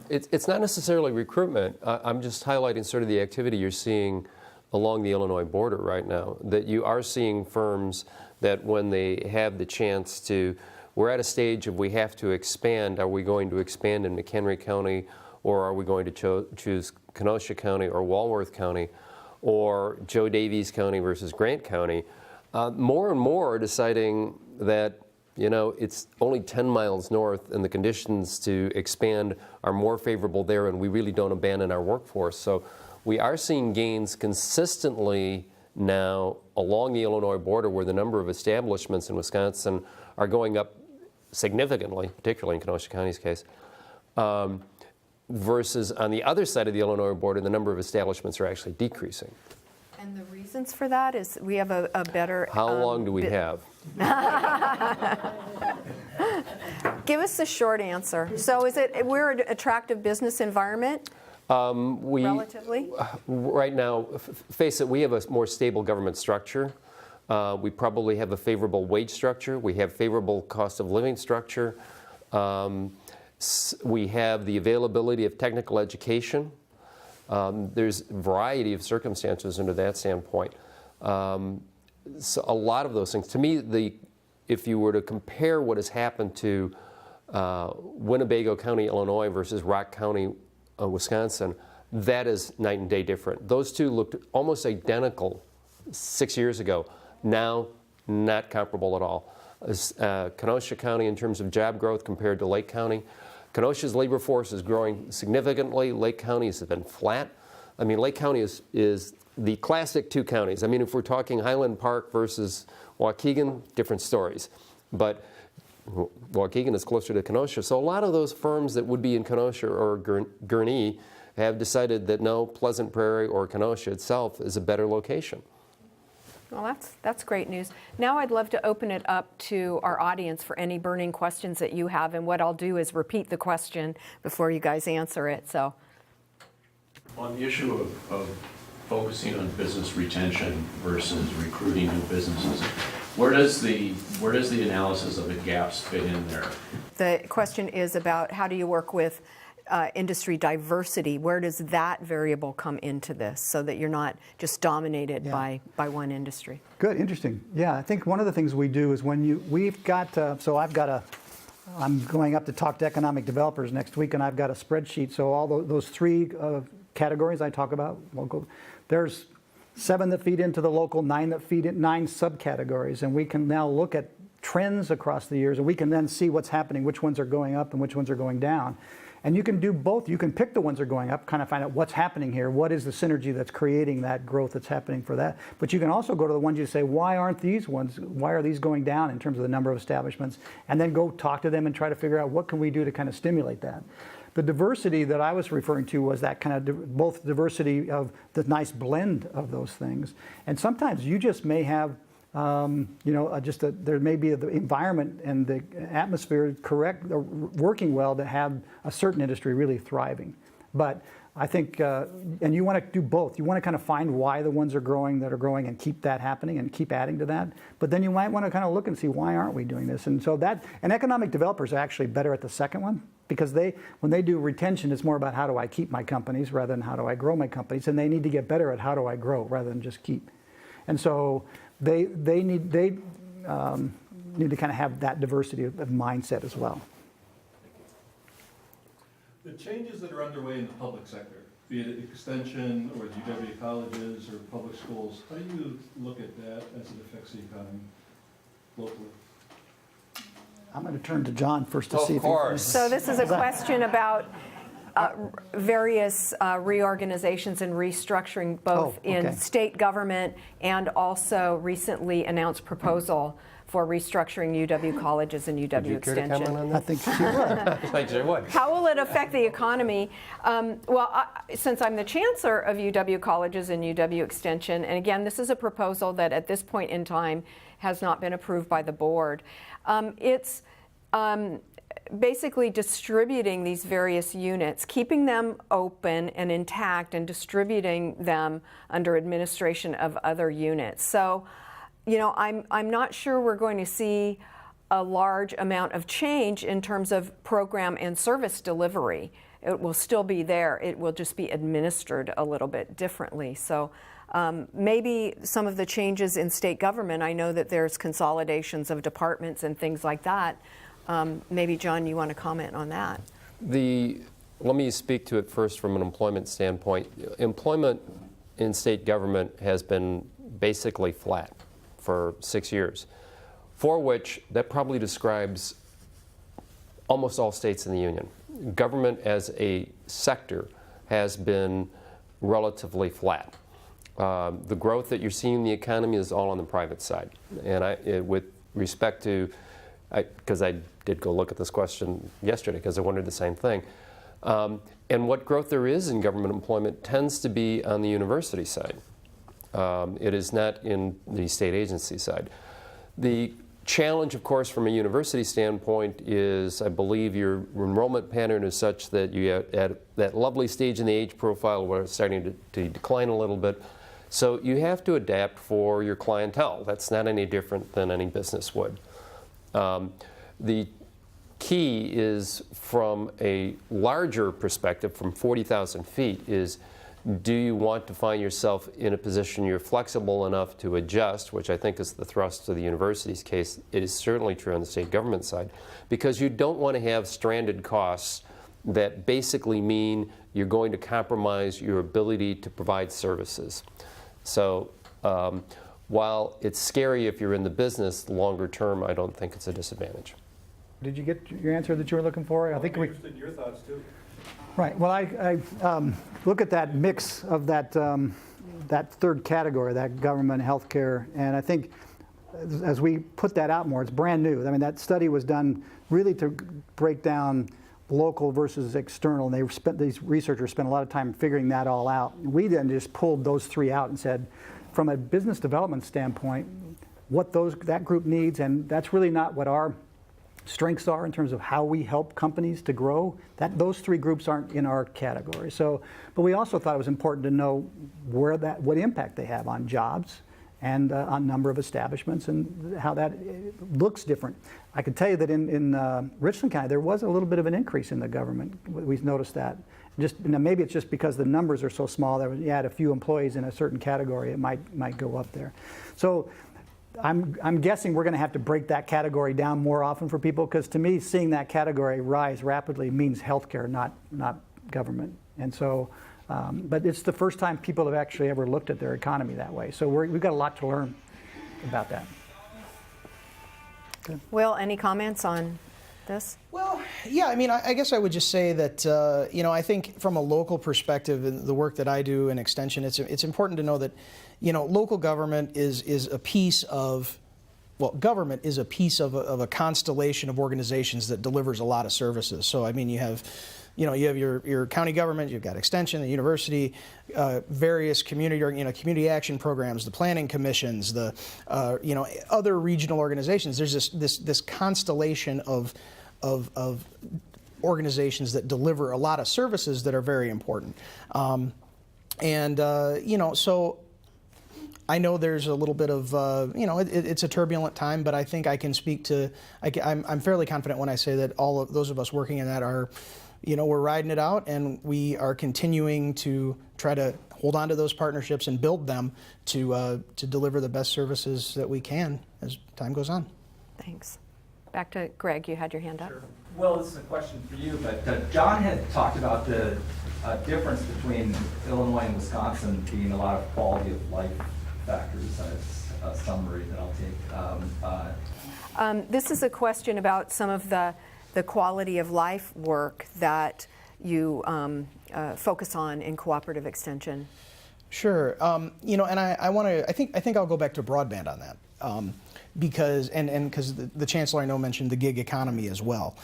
It's not necessarily recruitment. I'm just highlighting sort of the activity you're seeing along the Illinois border right now, that you are seeing firms that when they have the chance to, we're at a stage of we have to expand. Are we going to expand in McHenry County or are we going to choose Kenosha County or Walworth County, or Joe Davies County versus Grant County? More and more are deciding that, you know, it's only 10 miles north and the conditions to expand are more favorable there, and we really don't abandon our workforce. So we are seeing gains consistently now along the Illinois border, where the number of establishments in Wisconsin are going up significantly, particularly in Kenosha County's case, versus on the other side of the Illinois border, the number of establishments are actually decreasing.
And the reasons for that is we have a better...
How long do we have?
Give us the short answer. So is it, we're an attractive business environment, relatively?
Right now, face it, we have a more stable government structure. We probably have a favorable wage structure. We have favorable cost of living structure. We have the availability of technical education. There's a variety of circumstances under that standpoint. So a lot of those things. To me, if you were to compare what has happened to Winnebago County, Illinois versus Rock County, Wisconsin, that is night and day different. Those two looked almost identical 6 years ago. Now, not comparable at all. Kenosha County, in terms of job growth compared to Lake County, Kenosha's labor force is growing significantly. Lake County has been flat. I mean, Lake County is the classic two counties. I mean, if we're talking Highland Park versus Waukegan, different stories. But Waukegan is closer to Kenosha. So a lot of those firms that would be in Kenosha or Gurnee have decided that no, Pleasant Prairie or Kenosha itself is a better location.
Well, that's great news. Now I'd love to open it up to our audience for any burning questions that you have. And what I'll do is repeat the question before you guys answer it. So,
on the issue of focusing on business retention versus recruiting new businesses, where does the analysis of the gaps fit in there?
the question is about how do you work with industry diversity. Where does that variable come into this so that you're not just dominated by one industry?
Good, interesting. Yeah, I think one of the things we do is when we've got, I'm going up to talk to economic developers next week, and I've got a spreadsheet. So all those three categories I talk about, there's 7 that feed into the local, 9 that feed in 9 subcategories, and we can now look at trends across the years, and we can then see what's happening, which ones are going up and which ones are going down. And you can do both. You can pick the ones that are going up, kind of find out what's happening here, what is the synergy that's creating that growth that's happening for that. But you can also go to the ones you say, why aren't these ones, why are these going down in terms of the number of establishments? And then go talk to them and try to figure out what can we do to kind of stimulate that. The diversity that I was referring to was that kind of both diversity of the nice blend of those things. And sometimes you just may have there may be the environment and the atmosphere correct, or working well to have a certain industry really thriving. But I think, and you want to do both. You want to kind of find why the ones are growing and keep that happening and keep adding to that. But then you might want to kind of look and see, why aren't we doing this? And so and economic developers are actually better at the second one, because when they do retention, it's more about how do I keep my companies rather than how do I grow my companies. And they need to get better at how do I grow rather than just keep. And so they need to kind of have that diversity of mindset as well.
The changes that are underway in the public sector, be it extension or UW colleges or public schools, how do you look at that as it affects the economy locally?
I'm going to turn to John first to see if
Of course.
So this is a question about various reorganizations and restructuring, both in state government and also recently announced proposal for restructuring UW colleges and UW
you care to
Extension.
comment on
I
that?
think she would.
I sure would.
How will it affect the economy? Since I'm the chancellor of UW colleges and UW Extension, and again, this is a proposal that at this point in time has not been approved by the board. It's basically distributing these various units, keeping them open and intact, and distributing them under administration of other units. So, I'm not sure we're going to see a large amount of change in terms of program and service delivery. It will still be there. It will just be administered a little bit differently. So maybe some of the changes in state government, I know that there's consolidations of departments and things like that. Maybe, John, you want to comment on that?
Let me speak to it first from an employment standpoint. Employment in state government has been basically flat for 6 years, for which that probably describes almost all states in the union. Government as a sector has been relatively flat. The growth that you're seeing in the economy is all on the private side. And with respect to, because I did go look at this question yesterday because I wondered the same thing. And what growth there is in government employment tends to be on the university side. It is not in the state agency side. The challenge, of course, from a university standpoint is, I believe your enrollment pattern is such that you at that lovely stage in the age profile where it's starting to decline a little bit. So you have to adapt for your clientele. That's not any different than any business would. The key is, from a larger perspective, from 40,000 feet, is do you want to find yourself in a position you're flexible enough to adjust, which I think is the thrust of the university's case. It is certainly true on the state government side, because you don't want to have stranded costs that basically mean you're going to compromise your ability to provide services. So while it's scary if you're in the business, longer term, I don't think it's a disadvantage.
Did you get your answer that you were looking for? I think
I'm interested in your thoughts too.
Right. Well, I look at that mix of that that third category, that government, healthcare, and I think as we put that out more, it's brand new. I mean, that study was done really to break down local versus external, and these researchers spent a lot of time figuring that all out. We then just pulled those three out and said, from a business development standpoint, what that group needs, and that's really not what our strengths are in terms of how we help companies to grow. Those three groups aren't in our category. So, but we also thought it was important to know what impact they have on jobs and on number of establishments and how that looks different. I can tell you that in Richland County there was a little bit of an increase in the government. We've noticed that. Maybe it's just because the numbers are so small that you add a few employees in a certain category, it might go up there. So I'm guessing we're going to have to break that category down more often for people, because to me, seeing that category rise rapidly means healthcare, not government. And so, but it's the first time people have actually ever looked at their economy that way. So we've got a lot to learn about that. Okay.
Will, any comments on this?
Well, yeah, I mean, I guess I would just say that, you know, I think from a local perspective, in the work that I do in Extension, it's important to know that, you know, local government is a piece of, well, government is a piece of a constellation of organizations that delivers a lot of services. So, I mean, you have your county government, you've got Extension, the university, various community action programs, the planning commissions, the other regional organizations. There's this constellation of organizations that deliver a lot of services that are very important, so I know there's a little bit of it's a turbulent time, but I think I can speak to I'm fairly confident when I say that all of those of us working in that are, we're riding it out, and we are continuing to try to hold on to those partnerships and build them to deliver the best services that we can as time goes on.
Thanks. Back to Greg, you had your hand up.
Sure. Well, this is a question for you, but John had talked about the difference between Illinois and Wisconsin being a lot of quality of life factors as a summary that I'll take.
This is a question about some of the quality of life work that you focus on in cooperative extension.
Sure, and I want to. I think I'll go back to broadband on that, because the chancellor I know mentioned the gig economy as well.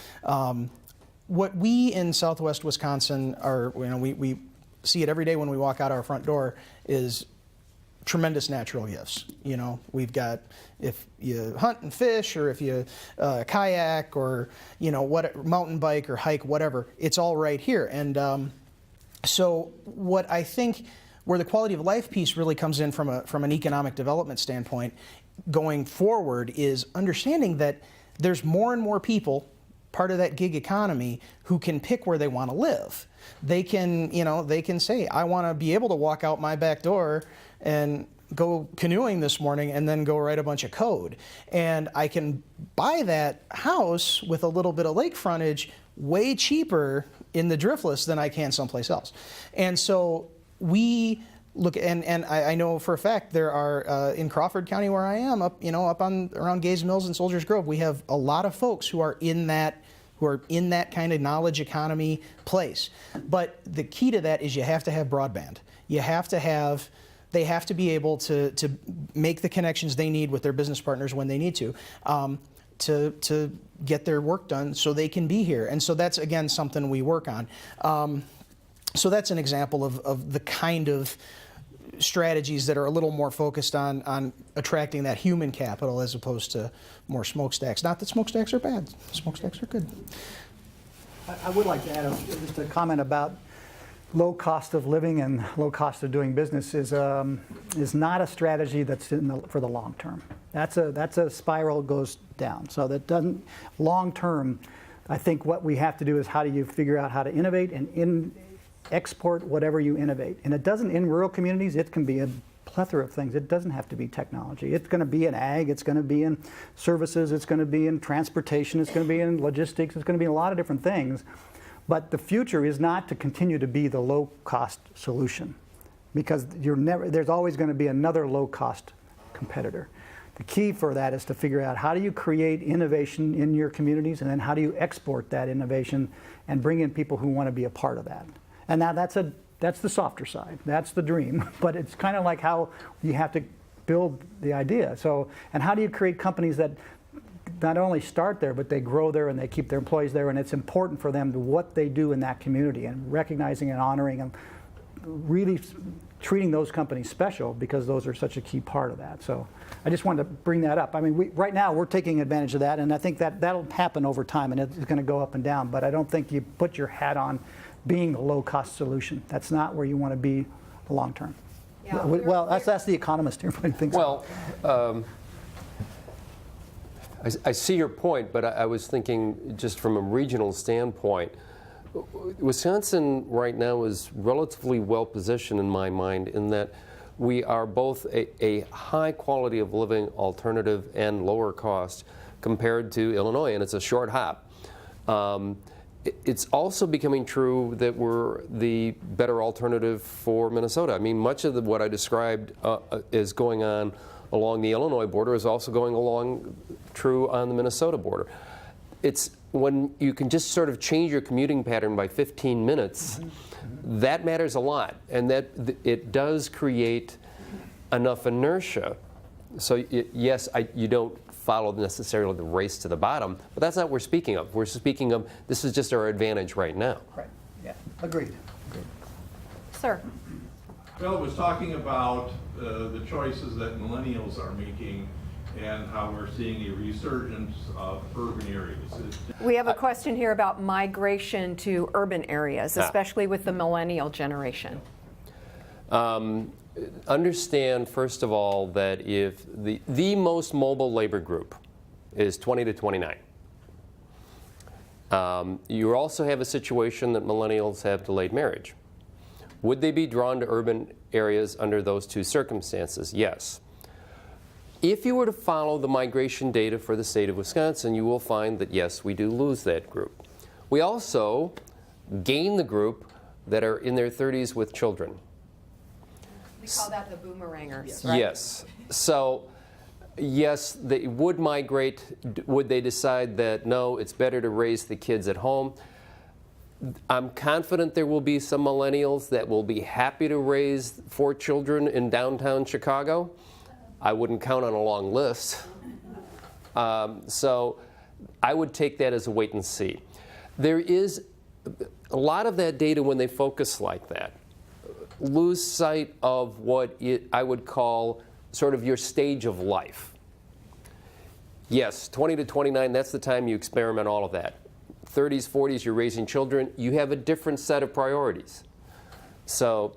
What we in Southwest Wisconsin are, we see it every day when we walk out our front door, is tremendous natural gifts. We've got, if you hunt and fish, or if you kayak, or mountain bike or hike, whatever, it's all right here. And so what I think, where the quality of life piece really comes in from an economic development standpoint going forward, is understanding that there's more and more people, part of that gig economy, who can pick where they want to live. They can say, I want to be able to walk out my back door and go canoeing this morning and then go write a bunch of code. And I can buy that house with a little bit of lake frontage way cheaper in the Driftless than I can someplace else. And so we look, and I know for a fact there are in Crawford County where I am, up on around Gays Mills and Soldiers Grove, we have a lot of folks who are in that kind of knowledge economy place. But the key to that is you have to have broadband. They have to be able to make the connections they need with their business partners when they need to get their work done so they can be here. And so that's, again, something we work on. So that's an example of the kind of strategies that are a little more focused on attracting that human capital as opposed to more smokestacks. Not that smokestacks are bad. Smokestacks are good.
I would like to add just a comment about low cost of living and low cost of doing business is not a strategy that's for the long term. That's a spiral goes down. So that doesn't, long term, I think what we have to do is how do you figure out how to innovate and export whatever you innovate. And it doesn't, in rural communities, it can be a plethora of things. It doesn't have to be technology. It's going to be in ag, it's going to be in services, it's going to be in transportation, it's going to be in logistics, it's going to be in a lot of different things. But the future is not to continue to be the low-cost solution, because there's always going to be another low-cost competitor. The key for that is to figure out how do you create innovation in your communities, and then how do you export that innovation and bring in people who want to be a part of that. And now that's the softer side. That's the dream. But it's kind of like how you have to build the idea. So, and how do you create companies that not only start there, but they grow there and they keep their employees there, and it's important for them to what they do in that community, and recognizing and honoring and really treating those companies special, because those are such a key part of that. So I just wanted to bring that up. I mean, right now we're taking advantage of that, and I think that'll happen over time, and it's going to go up and down, but I don't think you put your hat on being a low-cost solution. That's not where you want to be long term.
Yeah,
well, that's the economist here. What do you think?
Well, I see your point, but I was thinking just from a regional standpoint, Wisconsin right now is relatively well positioned in my mind in that we are both a high quality of living alternative and lower cost compared to Illinois, and it's a short hop. It's also becoming true that we're the better alternative for Minnesota. I mean, much of what I described is going on along the Illinois border is also going along true on the Minnesota border. It's when you can just sort of change your commuting pattern by 15 minutes, that matters a lot, and that it does create enough inertia. So yes, you don't follow necessarily the race to the bottom, but that's not what we're speaking of. We're speaking of this is just our advantage right now.
Right. Yeah. Agreed.
Sir.
Bill was talking about the choices that millennials are making and how we're seeing a resurgence of urban areas.
We have a question here about migration to urban areas, especially with the millennial generation.
Understand, first of all, that if the most mobile labor group is 20 to 29. You also have a situation that millennials have delayed marriage. Would they be drawn to urban areas under those two circumstances? Yes. If you were to follow the migration data for the state of Wisconsin, you will find that yes, we do lose that group. We also gain the group that are in their 30s with children.
We call that the boomerangers, right?
Yes. So, yes, they would migrate. Would they decide that, no, it's better to raise the kids at home? I'm confident there will be some millennials that will be happy to raise 4 children in downtown Chicago. I wouldn't count on a long list. So I would take that as a wait and see. There is a lot of that data when they focus like that, lose sight of what I would call sort of your stage of life. Yes, 20 to 29, that's the time you experiment all of that. 30s, 40s, you're raising children, you have a different set of priorities. So,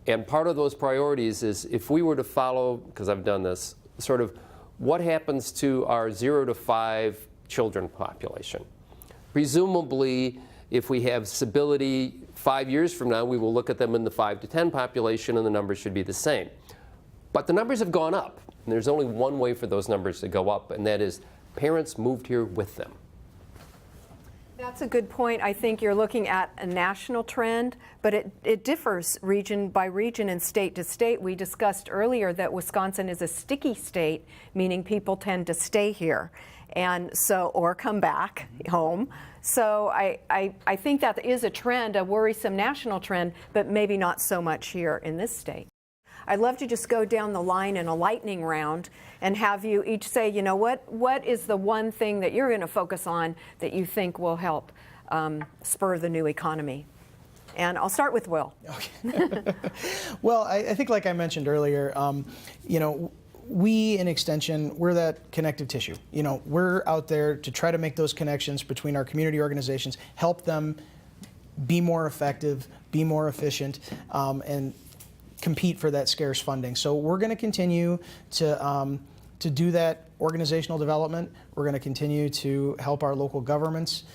and part of those priorities is if we were to follow, because I've done this, sort of what happens to our 0 to 5 children population. Presumably, if we have stability 5 years from now, we will look at them in the 5 to 10 population and the numbers should be the same. But the numbers have gone up. And there's only one way for those numbers to go up, and that is parents moved here with them.
That's a good point. I think you're looking at a national trend, but it differs region by region and state to state. We discussed earlier that Wisconsin is a sticky state, meaning people tend to stay here and so, or come back home. So I think that is a trend, a worrisome national trend, but maybe not so much here in this state. I'd love to just go down the line in a lightning round and have you each say, you know, what is the one thing that you're going to focus on that you think will help spur the new economy? And I'll start with Will.
Okay. Well, I think like I mentioned earlier, you know, we in Extension, we're that connective tissue. You know, we're out there to try to make those connections between our community organizations, help them be more effective, be more efficient, and compete for that scarce funding. So we're going to continue to do that organizational development. We're going to continue to help our local governments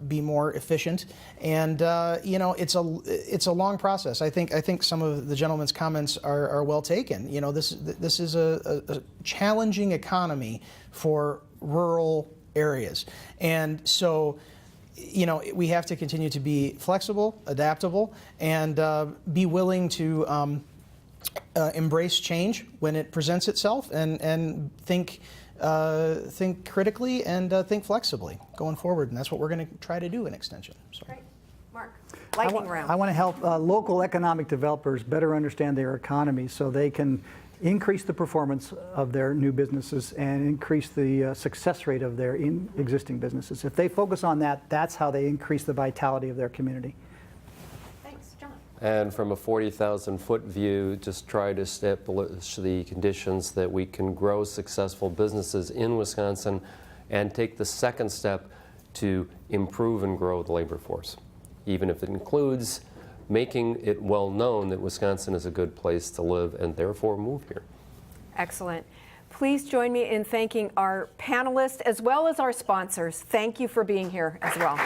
be more efficient. And you know, it's a long process. I think some of the gentleman's comments are well taken. You know, this is a challenging economy for rural areas, and so, you know, we have to continue to be flexible, adaptable, and be willing to embrace change when it presents itself, and think critically and think flexibly going forward. And that's what we're going to try to do in Extension. So.
Great. Mark, lightning round.
I want to help local economic developers better understand their economy so they can increase the performance of their new businesses and increase the success rate of their existing businesses. If they focus on that, that's how they increase the vitality of their community.
Thanks, John.
And from a 40,000-foot view, just try to establish the conditions that we can grow successful businesses in Wisconsin and take the second step to improve and grow the labor force, even if it includes making it well known that Wisconsin is a good place to live and therefore move here.
Excellent. Please join me in thanking our panelists as well as our sponsors. Thank you for being here as well.